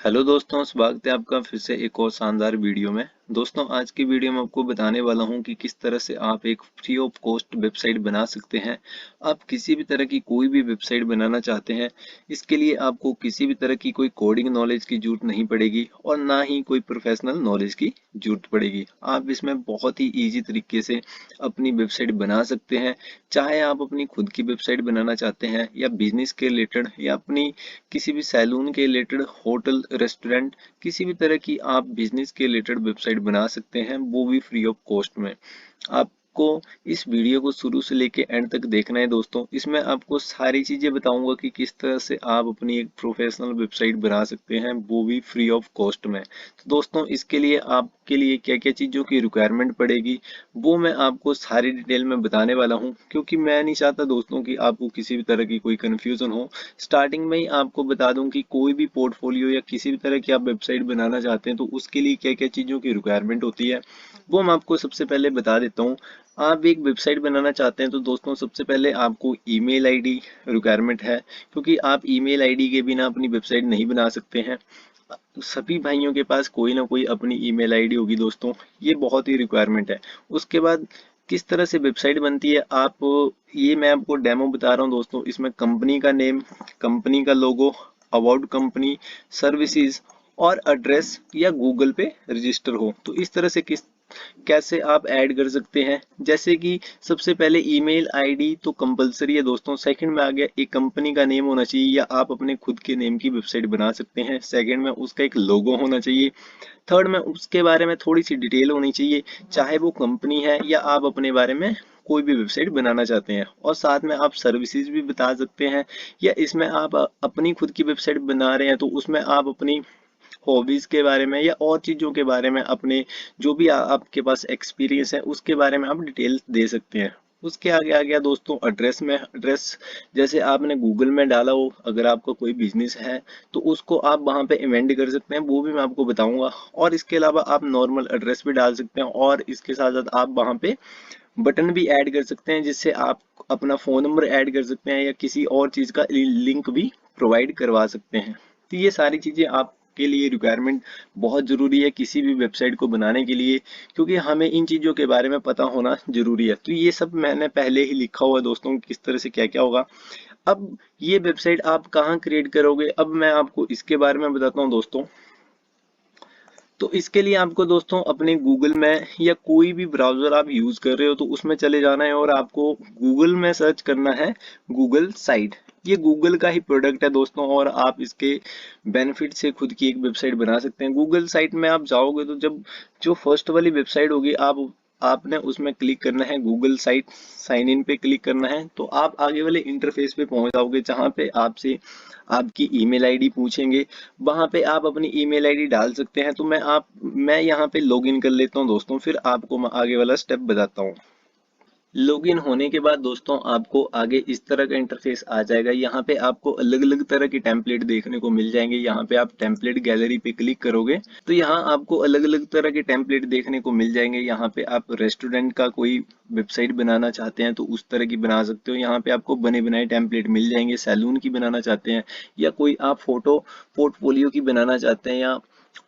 Hello दोस्तों, स्वागत है आपका फिर से एक और शानदार वीडियो में। दोस्तों, आज की वीडियो में आपको बताने वाला हूं कि किस तरह से आप एक फ्री ऑफ कॉस्ट वेबसाइट बना सकते हैं। आप किसी भी तरह की कोई भी वेबसाइट बनाना चाहते हैं, इसके लिए आपको किसी भी तरह की कोई कोडिंग नॉलेज की जरूरत नहीं पड़ेगी और ना ही कोई प्रोफेशनल नॉलेज की जरूरत पड़ेगी। आप इसमें बहुत ही ईजी तरीके से अपनी वेबसाइट बना सकते हैं। चाहे आप अपनी खुद की वेबसाइट बनाना चाहते हैं या बिजनेस के रिलेटेड या अपनी किसी भी सैलून के रिलेटेड, होटल, रेस्टोरेंट, किसी भी तरह की आप बिजनेस के रिलेटेड वेबसाइट बना सकते हैं, वो भी फ्री ऑफ कॉस्ट में। आपको इस वीडियो को शुरू से लेके एंड तक देखना है दोस्तों। इसमें आपको सारी चीजें बताऊंगा कि किस तरह से आप अपनी एक प्रोफेशनल वेबसाइट बना सकते हैं, वो भी फ्री ऑफ कॉस्ट में। तो दोस्तों, इसके लिए आपके लिए क्या क्या चीजों की रिक्वायरमेंट पड़ेगी, वो मैं आपको सारी डिटेल में बताने वाला हूं, क्योंकि मैं नहीं चाहता दोस्तों कि आपको किसी भी तरह की कोई कंफ्यूजन हो। स्टार्टिंग में ही आपको बता दूं कि कोई भी पोर्टफोलियो या किसी भी तरह की आप वेबसाइट बनाना चाहते हैं तो उसके लिए क्या क्या चीज़ों की रिक्वायरमेंट होती है, वो मैं आपको सबसे पहले बता देता हूँ। आप एक वेबसाइट बनाना चाहते हैं तो दोस्तों, सबसे पहले आपको ईमेल आईडी रिक्वायरमेंट है, क्योंकि आप ईमेल आईडी के बिना अपनी वेबसाइट नहीं बना सकते हैं। सभी भाइयों के पास कोई ना कोई अपनी ईमेल आईडी होगी दोस्तों, ये बहुत ही रिक्वायरमेंट है। उसके बाद किस तरह से वेबसाइट बनती है, आप ये मैं आपको डेमो बता रहा हूँ दोस्तों। इसमें कंपनी का नेम, कंपनी का लोगो, अबाउट कंपनी, सर्विसेज और एड्रेस या गूगल पे रजिस्टर हो, तो इस तरह से किस कैसे आप ऐड कर सकते हैं। जैसे कि सबसे पहले ईमेल आईडी तो कंपलसरी है दोस्तों। सेकंड में आ गया एक कंपनी का नेम होना चाहिए, या आप अपने खुद के नेम की वेबसाइट बना सकते हैं। सेकंड में उसका एक लोगो होना चाहिए। थर्ड में उसके बारे में थोड़ी सी डिटेल होनी चाहिए, चाहे वो कंपनी है या आप अपने बारे में कोई भी वेबसाइट बनाना चाहते हैं। और साथ में आप सर्विसेज भी बता सकते हैं, या इसमें आप अपनी खुद की वेबसाइट बना रहे हैं तो उसमें आप अपनी हॉबीज के बारे में या और चीजों के बारे में, अपने जो भी आपके पास एक्सपीरियंस है उसके बारे में आप डिटेल दे सकते हैं। उसके आगे आ गया दोस्तों एड्रेस में। एड्रेस जैसे आपने गूगल में डाला हो, अगर आपका कोई बिजनेस है तो उसको आप वहां पे इवेंट कर सकते हैं, वो भी मैं आपको बताऊंगा। और इसके अलावा आप नॉर्मल एड्रेस भी डाल सकते हैं, और इसके साथ साथ आप वहां पे बटन भी ऐड कर सकते हैं, जिससे आप अपना फोन नंबर ऐड कर सकते हैं या किसी और चीज का लिंक भी प्रोवाइड करवा सकते हैं। तो ये सारी चीजें आपके लिए रिक्वायरमेंट बहुत जरूरी है किसी भी वेबसाइट को बनाने के लिए, क्योंकि हमें इन चीजों के बारे में पता होना जरूरी है। तो ये सब मैंने पहले ही लिखा हुआ है दोस्तों, किस तरह से क्या क्या होगा। अब ये वेबसाइट आप कहाँ क्रिएट करोगे, अब मैं आपको इसके बारे में बताता हूँ दोस्तों। तो इसके लिए आपको दोस्तों अपने गूगल में या कोई भी ब्राउजर आप यूज कर रहे हो तो उसमें चले जाना है, और आपको गूगल में सर्च करना है गूगल साइट। ये गूगल का ही प्रोडक्ट है दोस्तों, और आप इसके बेनिफिट से खुद की एक वेबसाइट बना सकते हैं। गूगल साइट में आप जाओगे तो जब जो फर्स्ट वाली वेबसाइट होगी, आपने उसमें क्लिक करना है गूगल साइट, साइन इन पे क्लिक करना है, तो आप आगे वाले इंटरफेस पे पहुंच जाओगे, जहां पे आपसे आपकी ईमेल आईडी पूछेंगे। वहां पे आप अपनी ईमेल आईडी डाल सकते हैं। तो मैं यहाँ पे लॉगिन कर लेता हूँ दोस्तों, फिर आपको मैं आगे वाला स्टेप बताता हूँ। लॉगिन होने के बाद दोस्तों, आपको आगे इस तरह का इंटरफेस आ जाएगा। यहाँ पे आपको अलग अलग तरह के टेम्पलेट देखने को मिल जाएंगे। यहाँ पे आप टेम्पलेट गैलरी पे क्लिक करोगे तो यहाँ आपको अलग अलग तरह के टेम्पलेट देखने को मिल जाएंगे। यहाँ पे आप रेस्टोरेंट का कोई वेबसाइट बनाना चाहते हैं तो उस तरह की बना सकते हो। यहाँ पे आपको बने बनाए टेम्पलेट मिल जाएंगे। सैलून की बनाना चाहते हैं, या कोई आप फोटो पोर्टफोलियो की बनाना चाहते हैं, या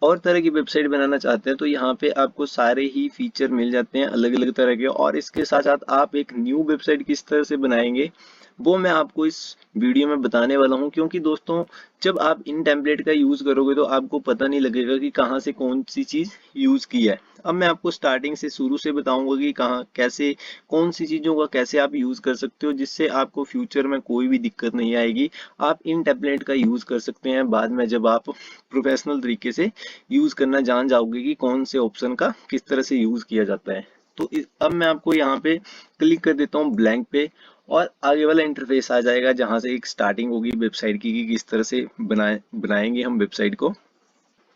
और तरह की वेबसाइट बनाना चाहते हैं, तो यहाँ पे आपको सारे ही फीचर मिल जाते हैं अलग अलग तरह के। और इसके साथ साथ आप एक न्यू वेबसाइट किस तरह से बनाएंगे, वो मैं आपको इस वीडियो में बताने वाला हूँ। क्योंकि दोस्तों, जब आप इन टेम्पलेट का यूज करोगे तो आपको पता नहीं लगेगा कि कहाँ से कौन सी चीज यूज की है। अब मैं आपको स्टार्टिंग से शुरू से बताऊंगा कि कहाँ कैसे कौन सी चीजों का कैसे आप यूज कर सकते हो, जिससे आपको फ्यूचर में कोई भी दिक्कत नहीं आएगी। आप इन टेम्पलेट का यूज कर सकते हैं बाद में, जब आप प्रोफेशनल तरीके से यूज करना जान जाओगे कि कौन से ऑप्शन का किस तरह से यूज किया जाता है। तो अब मैं आपको यहाँ पे क्लिक कर देता हूँ ब्लैंक पे, और आगे वाला इंटरफेस आ जाएगा जहां से एक स्टार्टिंग होगी वेबसाइट की कि किस तरह से बनाएंगे हम वेबसाइट को।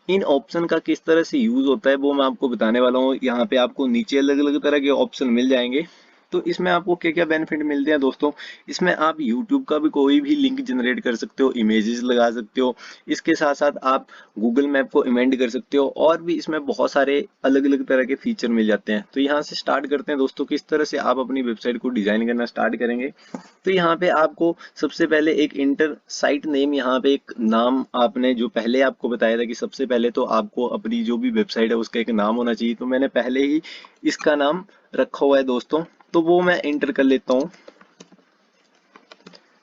इन ऑप्शन का किस तरह से यूज होता है वो मैं आपको बताने वाला हूँ। यहाँ पे आपको नीचे अलग अलग तरह के ऑप्शन मिल जाएंगे। तो इसमें आपको क्या क्या बेनिफिट मिलते हैं दोस्तों, इसमें आप YouTube का भी कोई भी लिंक जनरेट कर सकते हो, इमेजेस लगा सकते हो, इसके साथ साथ आप गूगल मैप को इमेंड कर सकते हो, और भी इसमें बहुत सारे अलग अलग तरह के फीचर मिल जाते हैं। तो यहाँ से स्टार्ट करते हैं दोस्तों, किस तरह से आप अपनी वेबसाइट को डिजाइन करना स्टार्ट करेंगे। तो यहाँ पे आपको सबसे पहले एक इंटर साइट नेम, यहाँ पे एक नाम, आपने जो पहले आपको बताया था कि सबसे पहले तो आपको अपनी जो भी वेबसाइट है उसका एक नाम होना चाहिए, तो मैंने पहले ही इसका नाम रखा हुआ है दोस्तों, तो वो मैं एंटर कर लेता हूँ।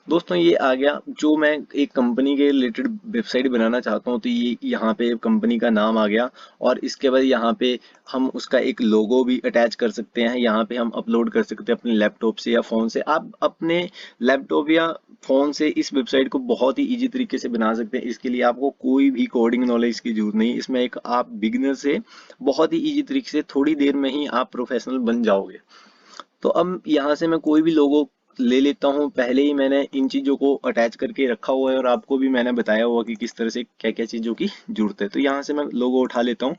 दोस्तों ये आ गया, जो मैं एक कंपनी के रिलेटेड वेबसाइट बनाना चाहता हूँ, तो ये यहाँ पे कंपनी का नाम आ गया, और इसके बाद यहाँ पे हम उसका एक लोगो भी अटैच कर सकते हैं, यहाँ पे हम अपलोड कर सकते हैं अपने लैपटॉप से या फोन से। आप अपने लैपटॉप या फोन से इस वेबसाइट को बहुत ही इजी तरीके से बना सकते हैं, इसके लिए आपको कोई भी कोडिंग नॉलेज की जरूरत नहीं। इसमें एक आप बिगिनर से बहुत ही इजी तरीके से थोड़ी देर में ही आप प्रोफेशनल बन जाओगे। तो अब यहाँ से मैं कोई भी लोगो ले लेता हूँ, पहले ही मैंने इन चीज़ों को अटैच करके रखा हुआ है, और आपको भी मैंने बताया हुआ कि किस तरह से क्या क्या चीज़ों की जरूरत है। तो यहाँ से मैं लोगो उठा लेता हूँ,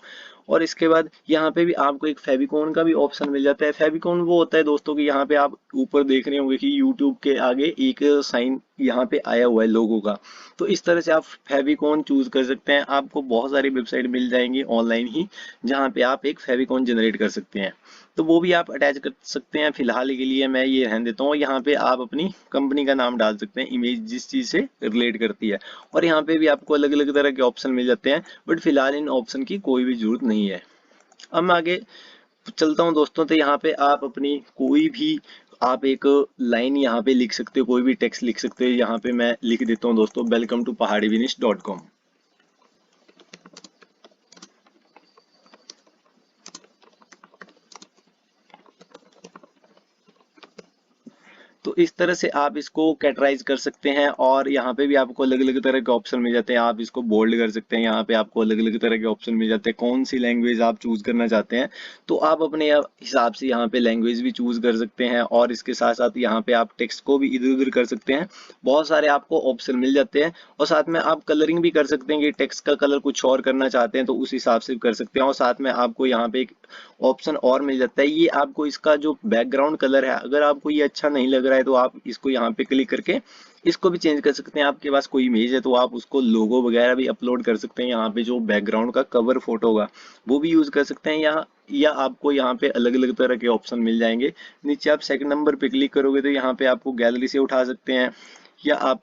और इसके बाद यहाँ पे भी आपको एक फेविकॉन का भी ऑप्शन मिल जाता है। फेविकॉन वो होता है दोस्तों कि यहाँ पे आप ऊपर देख रहे होंगे कि यूट्यूब के आगे एक साइन यहाँ पे आया हुआ है लोगो का, तो इस तरह से आप फेविकॉन चूज कर सकते हैं। आपको बहुत सारी वेबसाइट मिल जाएंगी ऑनलाइन ही जहाँ पे आप एक फेविकॉन जनरेट कर सकते हैं, तो वो भी आप अटैच कर सकते हैं। फिलहाल के लिए मैं ये रहने देता हूँ। यहाँ पे आप अपनी कंपनी का नाम डाल सकते हैं, इमेज जिस चीज से रिलेट करती है, और यहाँ पे भी आपको अलग अलग तरह के ऑप्शन मिल जाते हैं, बट फिलहाल इन ऑप्शन की कोई भी जरूरत नहीं है। अब मैं आगे चलता हूँ दोस्तों, तो यहाँ पे आप अपनी कोई भी आप एक लाइन यहाँ पे लिख सकते हो, कोई भी टेक्स्ट लिख सकते हो। यहाँ पे मैं लिख देता हूँ दोस्तों, वेलकम टू pahadivinesh.com। तो इस तरह से आप इसको कैटराइज कर सकते हैं, और यहाँ पे भी आपको अलग अलग तरह के ऑप्शन मिल जाते हैं। आप इसको बोल्ड कर सकते हैं, यहाँ पे आपको अलग अलग तरह के ऑप्शन मिल जाते हैं, कौन सी लैंग्वेज आप चूज करना चाहते हैं, तो आप अपने हिसाब से यहाँ पे लैंग्वेज भी चूज कर सकते हैं, और इसके साथ साथ यहाँ पे आप टेक्स्ट को भी इधर उधर कर सकते हैं। बहुत सारे आपको ऑप्शन मिल जाते हैं, और साथ में आप कलरिंग भी कर सकते हैं कि टेक्स्ट का कलर कुछ और करना चाहते हैं तो उस हिसाब से कर सकते हैं। और साथ में आपको यहाँ पे एक ऑप्शन और मिल जाता है, ये आपको इसका जो बैकग्राउंड कलर है, अगर आपको ये अच्छा नहीं लग रहा है तो आप इसको यहाँ पे क्लिक करके इसको भी चेंज कर सकते हैं। आपके पास कोई इमेज है तो आप उसको लोगो वगैरह भी अपलोड कर सकते हैं, यहाँ पे जो बैकग्राउंड का कवर फोटो होगा वो भी यूज कर सकते हैं यहाँ, या आपको यहाँ पे अलग अलग तरह के ऑप्शन मिल जाएंगे। नीचे आप सेकंड नंबर पे क्लिक करोगे तो यहाँ पे आपको गैलरी से उठा सकते हैं, या आप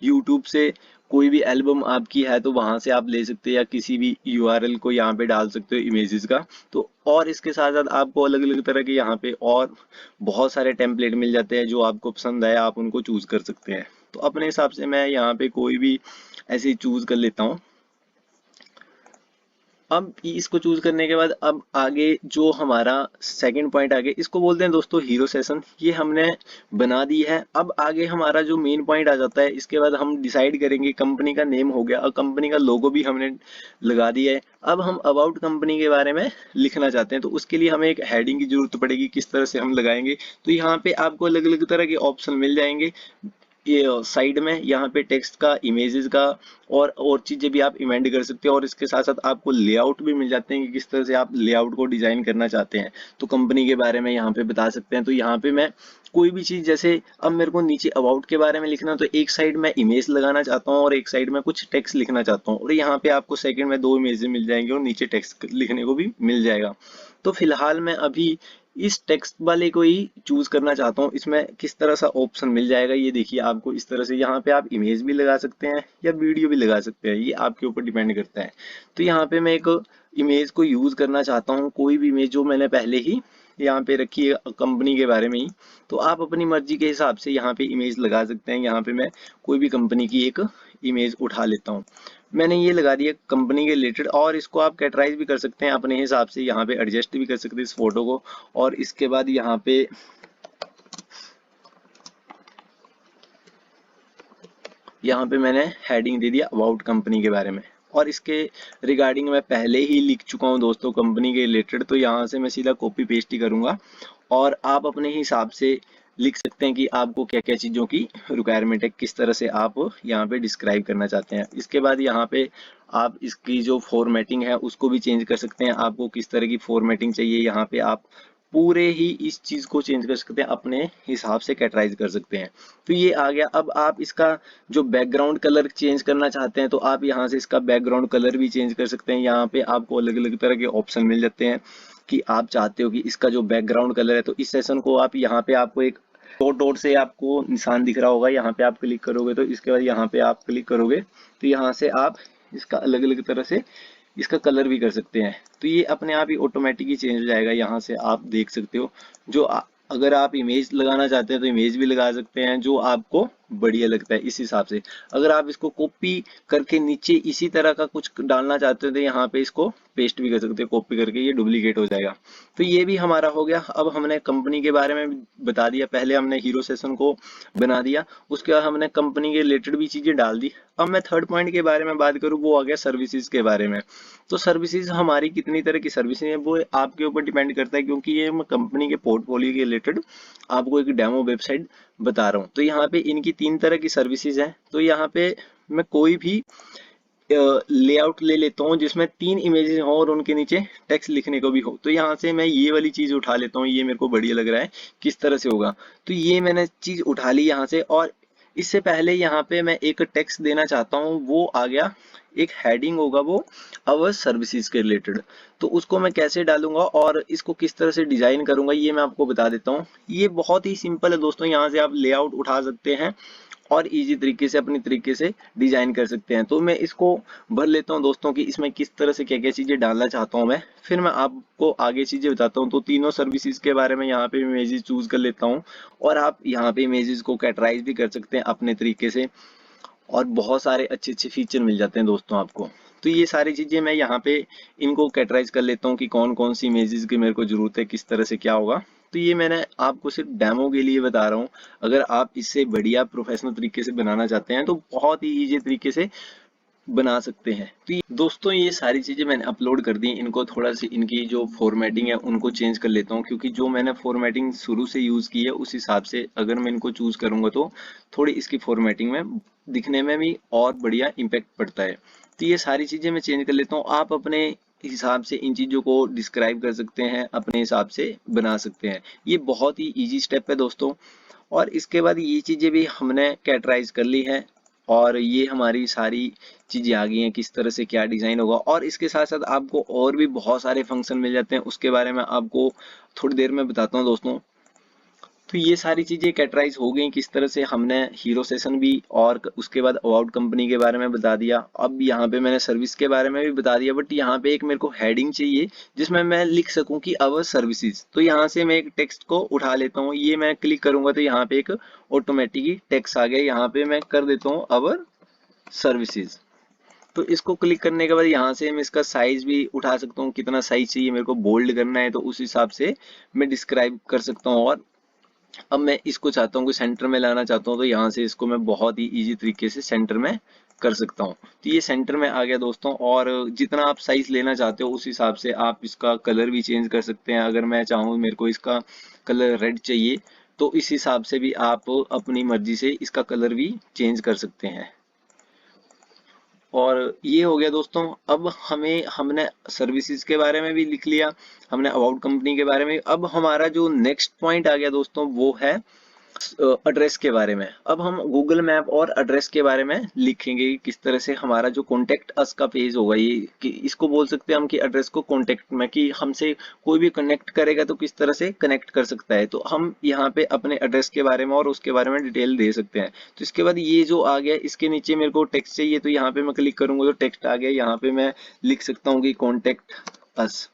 यूट्यूब से कोई भी एल्बम आपकी है तो वहां से आप ले सकते हैं, या किसी भी यूआरएल को यहाँ पे डाल सकते हो इमेजेस का। तो और इसके साथ साथ आपको अलग अलग तरह के यहाँ पे और बहुत सारे टेम्पलेट मिल जाते हैं, जो आपको पसंद आए आप उनको चूज कर सकते हैं। तो अपने हिसाब से मैं यहाँ पे कोई भी ऐसे ही चूज कर लेता हूँ। अब इसको चूज करने के बाद अब आगे जो हमारा सेकंड पॉइंट आगे इसको बोलते हैं दोस्तों हीरो सेशन, ये हमने बना दी है। अब आगे हमारा जो मेन पॉइंट आ जाता है, इसके बाद हम डिसाइड करेंगे, कंपनी का नेम हो गया और कंपनी का लोगो भी हमने लगा दिया है। अब हम अबाउट कंपनी के बारे में लिखना चाहते हैं, तो उसके लिए हमें एक हेडिंग की जरूरत पड़ेगी, किस तरह से हम लगाएंगे। तो यहाँ पे आपको अलग अलग तरह के ऑप्शन मिल जाएंगे, ये साइड में यहाँ पे टेक्स्ट का, इमेजेस का, और चीजें भी आप इमेंड कर सकते हैं, और इसके साथ साथ आपको लेआउट भी मिल जाते हैं कि किस तरह से आप लेआउट को डिजाइन करना चाहते हैं। तो कंपनी के बारे में यहाँ पे बता सकते हैं। तो यहाँ पे मैं कोई भी चीज, जैसे अब मेरे को नीचे अबाउट के बारे में लिखना, तो एक साइड में इमेज लगाना चाहता हूँ और एक साइड में कुछ टेक्स्ट लिखना चाहता हूँ, और यहाँ पे आपको सेकंड में 2 इमेजेस मिल जाएंगे और नीचे टेक्स्ट लिखने को भी मिल जाएगा। तो फिलहाल मैं अभी इस टेक्स्ट वाले को ही चूज करना चाहता हूँ। इसमें किस तरह सा ऑप्शन मिल जाएगा, ये देखिए आपको इस तरह से, यहाँ पे आप इमेज भी लगा सकते हैं या वीडियो भी लगा सकते हैं, ये आपके ऊपर डिपेंड करता है। तो यहाँ पे मैं एक इमेज को यूज करना चाहता हूँ, कोई भी इमेज जो मैंने पहले ही यहाँ पे रखी है कंपनी के बारे में ही। तो आप अपनी मर्जी के हिसाब से यहाँ पे इमेज लगा सकते हैं। यहाँ पे मैं कोई भी कंपनी की एक इमेज उठा लेता हूँ, मैंने ये लगा दिया कंपनी के रिलेटेड, और इसको आप कैटराइज भी कर सकते हैं अपने हिसाब से, यहाँ पे एडजस्ट भी कर सकते हैं इस फोटो को। और इसके बाद यहाँ पे मैंने हेडिंग दे दिया अबाउट कंपनी के बारे में, और इसके रिगार्डिंग मैं पहले ही लिख चुका हूँ दोस्तों कंपनी के रिलेटेड, तो यहाँ से मैं सीधा कॉपी पेस्ट ही करूंगा, और आप अपने हिसाब से लिख सकते हैं कि आपको क्या क्या चीज़ों की रिक्वायरमेंट है, किस तरह से आप यहाँ पे डिस्क्राइब करना चाहते हैं। इसके बाद यहाँ पे आप इसकी जो फॉर्मेटिंग है उसको भी चेंज कर सकते हैं, आपको किस तरह की फॉर्मेटिंग चाहिए। यहाँ पे आप पूरे ही इस चीज को चेंज कर सकते हैं, अपने हिसाब से कैटराइज कर सकते हैं। तो ये आ गया। अब आप इसका जो बैकग्राउंड कलर चेंज करना चाहते हैं तो आप यहाँ से इसका बैकग्राउंड कलर भी चेंज कर सकते हैं। यहाँ पे आपको अलग अलग तरह के ऑप्शन मिल जाते हैं कि आप चाहते हो कि इसका जो बैकग्राउंड कलर है, तो इस सेशन को आप यहाँ पे आपको एक डॉट डॉट से आपको निशान दिख रहा होगा, यहाँ पे आप क्लिक करोगे तो इसके बाद यहाँ पे आप क्लिक करोगे तो यहाँ से आप इसका अलग अलग तरह से इसका कलर भी कर सकते हैं। तो ये अपने आप ही ऑटोमेटिक ही चेंज हो जाएगा। यहाँ से आप देख सकते हो जो अगर आप इमेज लगाना चाहते हैं तो इमेज भी लगा सकते हैं, जो आपको बढ़िया लगता है इस हिसाब से। अगर आप इसको कॉपी करके नीचे इसी तरह का कुछ डालना चाहते हैं तो यहाँ पे इसको पेस्ट भी कर सकते हैं, कॉपी करके ये डुप्लीकेट हो जाएगा। तो ये भी हमारा हो गया। अब हमने कंपनी के बारे में बता दिया, पहले हमने हीरो सेशन को बना दिया, उसके बाद हमने कंपनी के रिलेटेड भी चीजें डाल दी। अब मैं थर्ड पॉइंट के बारे में बात करूँ, वो आ गया सर्विसेज के बारे में। तो सर्विसेज हमारी कितनी तरह की सर्विसेज है वो आपके ऊपर डिपेंड करता है, क्योंकि ये मैं कंपनी के पोर्टफोलियो के रिलेटेड आपको एक डेमो वेबसाइट बता रहा हूँ। तो यहाँ पे इनकी 3 तरह की सर्विसेज हैं। तो यहाँ पे मैं कोई भी लेआउट ले लेता हूँ जिसमें 3 इमेजेस हो और उनके नीचे टेक्स्ट लिखने को भी हो। तो यहाँ से मैं ये वाली चीज उठा लेता हूँ, ये मेरे को बढ़िया लग रहा है किस तरह से होगा। तो ये मैंने चीज उठा ली यहाँ से, और इससे पहले यहाँ पे मैं एक टेक्स्ट देना चाहता हूँ, वो आ गया एक हेडिंग होगा वो अवर सर्विसेज के रिलेटेड। तो उसको मैं कैसे डालूंगा और इसको किस तरह से डिजाइन करूंगा ये मैं आपको बता देता हूँ। ये बहुत ही सिंपल है दोस्तों, यहाँ से आप लेआउट उठा सकते हैं और इजी तरीके से अपनी तरीके से डिजाइन कर सकते हैं। तो मैं इसको भर लेता हूँ दोस्तों कि इसमें किस तरह से क्या क्या चीजें डालना चाहता हूँ मैं, फिर मैं आपको आगे चीजें बताता हूँ। तो तीनों सर्विसेज के बारे में यहाँ पे इमेजेस चूज कर लेता हूँ, और आप यहाँ पे इमेजेस को कैटराइज भी कर सकते हैं अपने तरीके से, और बहुत सारे अच्छे अच्छे फीचर मिल जाते हैं दोस्तों आपको। तो ये सारी चीजें मैं यहाँ पे इनको कैटराइज कर लेता हूँ कि कौन कौन सी इमेजेस की मेरे को जरूरत है, किस तरह से क्या होगा। तो ये मैंने आपको सिर्फ डेमो के लिए बता रहा हूँ। अगर आप इससे बढ़िया प्रोफेशनल तरीके से बनाना चाहते हैं तो बहुत ही इजी तरीके से बना सकते हैं। तो दोस्तों ये सारी चीजें मैंने अपलोड कर दी, इनको थोड़ा सी इनकी जो फॉर्मेटिंग है उनको चेंज कर लेता हूँ, क्योंकि जो मैंने फॉर्मेटिंग शुरू से यूज की है उस हिसाब से अगर मैं इनको चूज करूंगा तो थोड़ी इसकी फॉर्मेटिंग में दिखने में भी और बढ़िया इम्पेक्ट पड़ता है। तो ये सारी चीजें मैं चेंज कर लेता हूँ। आप अपने हिसाब से इन चीजों को डिस्क्राइब कर सकते हैं, अपने हिसाब से बना सकते हैं। ये बहुत ही इजी स्टेप है दोस्तों। और इसके बाद ये चीजें भी हमने कैटराइज कर ली है, और ये हमारी सारी चीजें आ गई हैं किस तरह से क्या डिजाइन होगा। और इसके साथ साथ आपको और भी बहुत सारे फंक्शन मिल जाते हैं, उसके बारे में आपको थोड़ी देर में बताता हूँ दोस्तों। तो ये सारी चीजें कैटराइज हो गई किस तरह से, हमने हीरो सेशन भी और उसके बाद अबाउट कंपनी के बारे में बता दिया। अब यहाँ पे मैंने सर्विस के बारे में भी बता दिया, बट यहाँ पे एक मेरे को हेडिंग चाहिए जिसमें मैं लिख सकूं कि अवर सर्विसेज। तो यहाँ से मैं एक टेक्स्ट को उठा लेता हूँ, ये मैं क्लिक करूंगा तो यहाँ पे एक ऑटोमेटिक टेक्स्ट आ गया। यहाँ पे मैं कर देता हूँ अवर सर्विसेज। तो इसको क्लिक करने के बाद यहाँ से मैं इसका साइज भी उठा सकता हूँ, कितना साइज चाहिए मेरे को, बोल्ड करना है तो उस हिसाब से मैं डिस्क्राइब कर सकता हूँ। और अब मैं इसको चाहता हूँ कि सेंटर में लाना चाहता हूँ, तो यहाँ से इसको मैं बहुत ही इजी तरीके से सेंटर में कर सकता हूँ। तो ये सेंटर में आ गया दोस्तों। और जितना आप साइज लेना चाहते हो उस हिसाब से आप इसका कलर भी चेंज कर सकते हैं। अगर मैं चाहूँ मेरे को इसका कलर रेड चाहिए तो इस हिसाब से भी आप अपनी मर्जी से इसका कलर भी चेंज कर सकते हैं। और ये हो गया दोस्तों। अब हमने सर्विसेज के बारे में भी लिख लिया, हमने अबाउट कंपनी के बारे में। अब हमारा जो नेक्स्ट पॉइंट आ गया दोस्तों वो है एड्रेस के बारे में। अब हम गूगल मैप और एड्रेस के बारे में लिखेंगे कि किस तरह से हमारा जो कॉन्टेक्ट अस का पेज होगा, ये कि इसको बोल सकते हैं हम कि एड्रेस को कॉन्टेक्ट में, कि हमसे कोई भी कनेक्ट करेगा तो किस तरह से कनेक्ट कर सकता है। तो हम यहाँ पे अपने एड्रेस के बारे में और उसके बारे में डिटेल दे सकते हैं। तो इसके बाद ये जो आ गया, इसके नीचे मेरे को टेक्स्ट चाहिए, तो यहाँ पे मैं क्लिक करूंगा तो टेक्स्ट आ गया। यहाँ पे मैं लिख सकता हूँ कि कॉन्टेक्ट अस,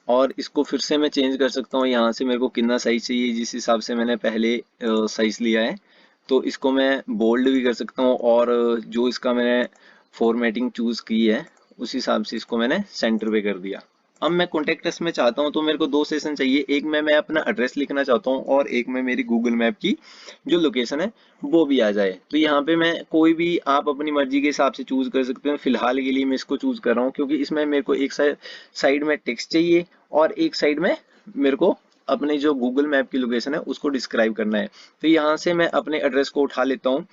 और इसको फिर से मैं चेंज कर सकता हूँ। यहाँ से मेरे को कितना साइज चाहिए, जिस हिसाब से मैंने पहले साइज लिया है, तो इसको मैं बोल्ड भी कर सकता हूँ। और जो इसका मैंने फॉर्मेटिंग चूज की है उस हिसाब से इसको मैंने सेंटर पे कर दिया। अब मैं कॉन्टेक्ट्स में चाहता हूँ तो मेरे को 2 सेशन चाहिए, एक में मैं अपना एड्रेस लिखना चाहता हूँ और एक में मेरी गूगल मैप की जो लोकेशन है वो भी आ जाए। तो यहाँ पे मैं कोई भी आप अपनी मर्जी के हिसाब से चूज कर सकते हैं। फिलहाल के लिए मैं इसको चूज कर रहा हूँ क्योंकि इसमें मेरे को एक साइड में टेक्स्ट चाहिए और एक साइड में मेरे को अपने जो गूगल मैप की लोकेशन है उसको डिस्क्राइब करना है। तो यहाँ से मैं अपने एड्रेस को उठा लेता हूँ,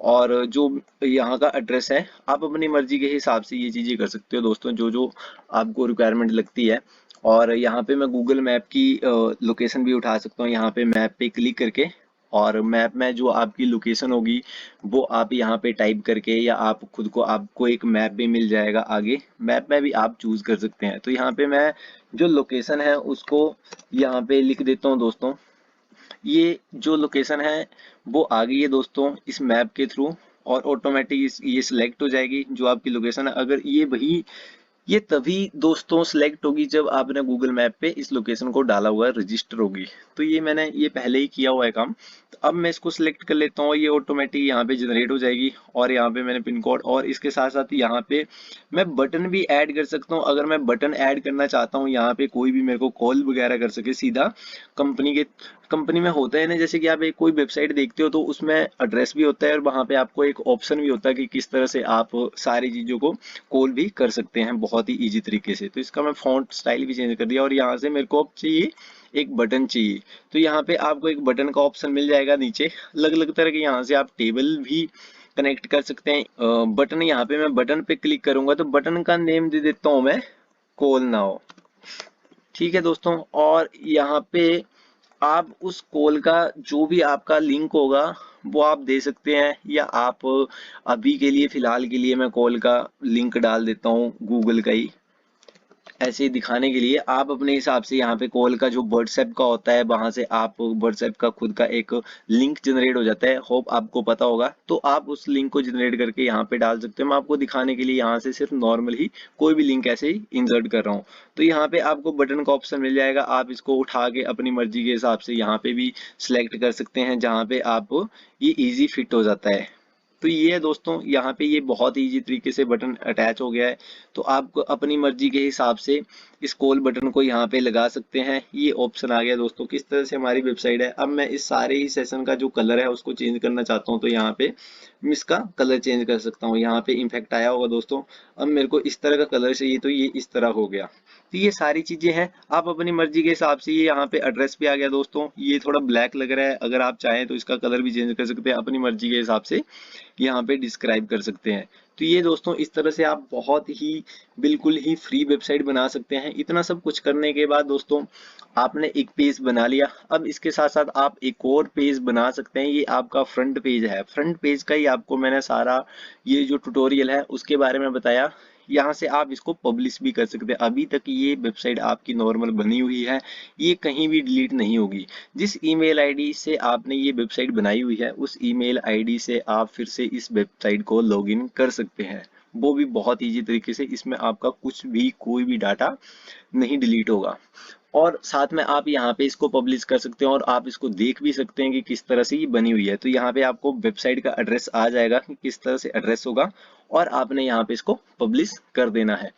और जो यहाँ का एड्रेस है आप अपनी मर्जी के हिसाब से ये चीजें कर सकते हो दोस्तों, जो जो आपको रिक्वायरमेंट लगती है। और यहाँ पे मैं गूगल मैप की लोकेशन भी उठा सकता हूँ। यहाँ पे मैप पे क्लिक करके और मैप में जो आपकी लोकेशन होगी वो आप यहाँ पे टाइप करके, या आप खुद को, आपको एक मैप भी मिल जाएगा आगे, मैप में भी आप चूज कर सकते हैं। तो यहाँ पे मैं जो लोकेशन है उसको यहाँ पे लिख देता हूँ दोस्तों। ये जो लोकेशन है वो आ गई है दोस्तों इस मैप के थ्रू, और ऑटोमेटिक ये सिलेक्ट हो जाएगी जो आपकी लोकेशन है। अगर ये तभी दोस्तों सिलेक्ट होगी जब आपने गूगल मैप पे इस लोकेशन को डाला हुआ है, रजिस्टर होगी। तो ये मैंने ये पहले ही किया हुआ है काम। तो अब मैं इसको सिलेक्ट कर लेता हूँ, ये ऑटोमेटिक यहाँ पे जनरेट हो जाएगी। और यहाँ पे मैंने पिन कोड, और इसके साथ साथ यहाँ पे मैं बटन भी ऐड कर सकता हूँ। अगर मैं बटन ऐड करना चाहता हूँ यहाँ पे, कोई भी मेरे को कॉल वगैरह कर सके सीधा कंपनी में होता है ना, जैसे कि आप एक कोई वेबसाइट देखते हो तो उसमें एड्रेस भी होता है और वहां पे आपको एक ऑप्शन भी होता है कि किस तरह से आप सारी चीजों को कॉल भी कर सकते हैं बहुत ही इजी तरीके से। तो इसका मैं फॉन्ट स्टाइल भी चेंज कर दिया, और यहाँ से मेरे को अब चाहिए एक बटन चाहिए। तो यहाँ पे आपको एक बटन का ऑप्शन मिल जाएगा नीचे, अलग अलग तरह के। यहाँ से आप टेबल भी कनेक्ट कर सकते हैं। बटन, यहाँ पे मैं बटन पे क्लिक करूंगा तो बटन का नेम दे देता हूँ मैं कॉल नाउ। ठीक है दोस्तों, और यहाँ पे आप उस कॉल का जो भी आपका लिंक होगा वो आप दे सकते हैं, या आप अभी के लिए, फिलहाल के लिए मैं कॉल का लिंक डाल देता हूँ गूगल का ही, ऐसे ही दिखाने के लिए। आप अपने हिसाब से यहाँ पे कॉल का जो व्हाट्सएप का होता है वहां से आप व्हाट्सएप का खुद का एक लिंक जनरेट हो जाता है, होप आपको पता होगा। तो आप उस लिंक को जनरेट करके यहाँ पे डाल सकते हो। मैं आपको दिखाने के लिए यहाँ से सिर्फ नॉर्मल ही कोई भी लिंक ऐसे ही इंसर्ट कर रहा हूँ। तो यहाँ पे आपको बटन का ऑप्शन मिल जाएगा, आप इसको उठा के अपनी मर्जी के हिसाब से यहाँ पे भी सिलेक्ट कर सकते हैं, जहाँ पे आप ये इजी फिट हो जाता है। तो ये है दोस्तों, यहाँ पे ये बहुत इजी तरीके से बटन अटैच हो गया है। तो आप अपनी मर्जी के हिसाब से इस कॉल बटन को यहाँ पे लगा सकते हैं। ये ऑप्शन आ गया दोस्तों किस तरह से हमारी वेबसाइट है। अब मैं इस सारे ही सेशन का जो कलर है उसको चेंज करना चाहता हूँ, तो यहाँ पे मैं इसका कलर चेंज कर सकता हूँ। यहाँ पे इम्पैक्ट आया होगा दोस्तों। अब मेरे को इस तरह का कलर चाहिए तो ये इस तरह हो गया। तो ये सारी चीजें हैं, आप अपनी मर्जी के हिसाब से। ये यहाँ पे एड्रेस भी आ गया दोस्तों, ये थोड़ा ब्लैक लग रहा है, अगर आप चाहें तो इसका कलर भी चेंज कर सकते हैं अपनी मर्जी के हिसाब से, यहाँ पे डिस्क्राइब कर सकते हैं। तो ये दोस्तों इस तरह से आप बहुत ही बिल्कुल ही फ्री वेबसाइट बना सकते हैं। इतना सब कुछ करने के बाद दोस्तों आपने एक पेज बना लिया। अब इसके साथ साथ आप एक और पेज बना सकते हैं। ये आपका फ्रंट पेज है। फ्रंट पेज का ही आपको मैंने सारा ये जो ट्यूटोरियल है उसके बारे में बताया। यहाँ से आप इसको पब्लिश भी कर सकते हैं। अभी तक ये वेबसाइट आपकी नॉर्मल बनी हुई है, ये कहीं भी डिलीट नहीं होगी। जिस ईमेल आईडी से आपने ये वेबसाइट बनाई हुई है उस ईमेल आईडी से आप फिर से इस वेबसाइट को लॉगिन कर सकते हैं, वो भी बहुत इजी तरीके से। इसमें आपका कुछ भी, कोई भी डाटा नहीं डिलीट होगा। और साथ में आप यहाँ पे इसको पब्लिश कर सकते हैं, और आप इसको देख भी सकते हैं कि किस तरह से ये बनी हुई है। तो यहाँ पे आपको वेबसाइट का एड्रेस आ जाएगा कि किस तरह से एड्रेस होगा, और आपने यहाँ पे इसको पब्लिश कर देना है।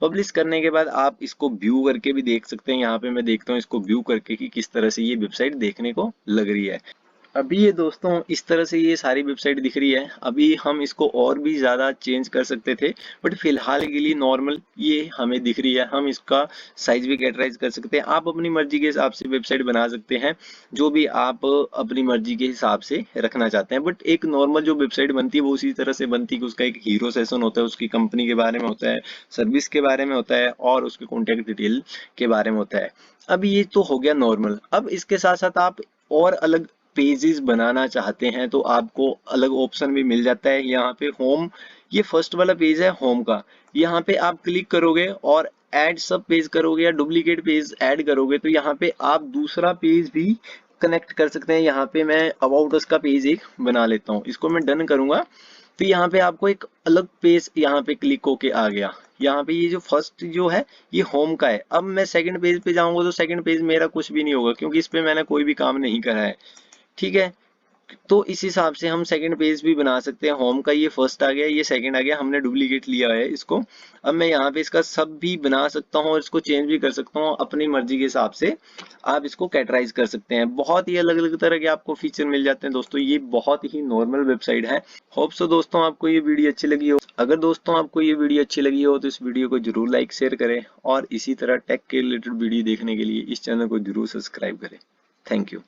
पब्लिश करने के बाद आप इसको व्यू करके भी देख सकते हैं। यहाँ पे मैं देखता हूँ इसको व्यू करके कि किस तरह से ये वेबसाइट देखने को लग रही है। अभी ये दोस्तों इस तरह से ये सारी वेबसाइट दिख रही है। अभी हम इसको और भी ज़्यादा चेंज कर सकते थे, बट फिलहाल के लिए नॉर्मल ये हमें दिख रही है। हम इसका साइज भी कैटेगराइज कर सकते हैं। आप अपनी मर्जी के हिसाब से वेबसाइट बना सकते हैं, जो भी आप अपनी मर्जी के हिसाब से रखना चाहते हैं। बट एक नॉर्मल जो वेबसाइट बनती है वो उसी तरह से बनती है कि उसका एक हीरो सेशन होता है, उसकी कंपनी के बारे में होता है, सर्विस के बारे में होता है, और उसके कॉन्टेक्ट डिटेल के बारे में होता है। अब ये तो हो गया नॉर्मल। अब इसके साथ साथ आप और अलग पेजेस बनाना चाहते हैं तो आपको अलग ऑप्शन भी मिल जाता है। यहाँ पे होम, ये फर्स्ट वाला पेज है होम का, यहाँ पे आप क्लिक करोगे और ऐड सब पेज करोगे या डुप्लीकेट पेज ऐड करोगे तो यहाँ पे आप दूसरा पेज भी कनेक्ट कर सकते हैं। यहाँ पे मैं अबाउट अस का पेज एक बना लेता हूँ, इसको मैं डन करूंगा तो यहाँ पे आपको एक अलग पेज यहाँ पे क्लिक होके आ गया। यहाँ पे ये जो फर्स्ट जो है ये होम का है। अब मैं सेकंड पेज पे जाऊंगा तो सेकंड पेज मेरा कुछ भी नहीं होगा, क्योंकि इस पे मैंने कोई भी काम नहीं करा है। ठीक है, तो इस हिसाब से हम सेकंड पेज भी बना सकते हैं। होम का ये फर्स्ट आ गया, ये सेकंड आ गया, हमने डुप्लीकेट लिया है इसको। अब मैं यहाँ पे इसका सब भी बना सकता हूँ और इसको चेंज भी कर सकता हूँ अपनी मर्जी के हिसाब से। आप इसको कैटेगराइज कर सकते हैं। बहुत ही अलग अलग तरह के आपको फीचर मिल जाते हैं दोस्तों। ये बहुत ही नॉर्मल वेबसाइट है। होप सो दोस्तों आपको ये वीडियो अच्छी लगी हो। अगर दोस्तों आपको ये वीडियो अच्छी लगी हो तो इस वीडियो को जरूर लाइक शेयर करें, और इसी तरह टेक के रिलेटेड वीडियो देखने के लिए इस चैनल को जरूर सब्सक्राइब करें। Thank you.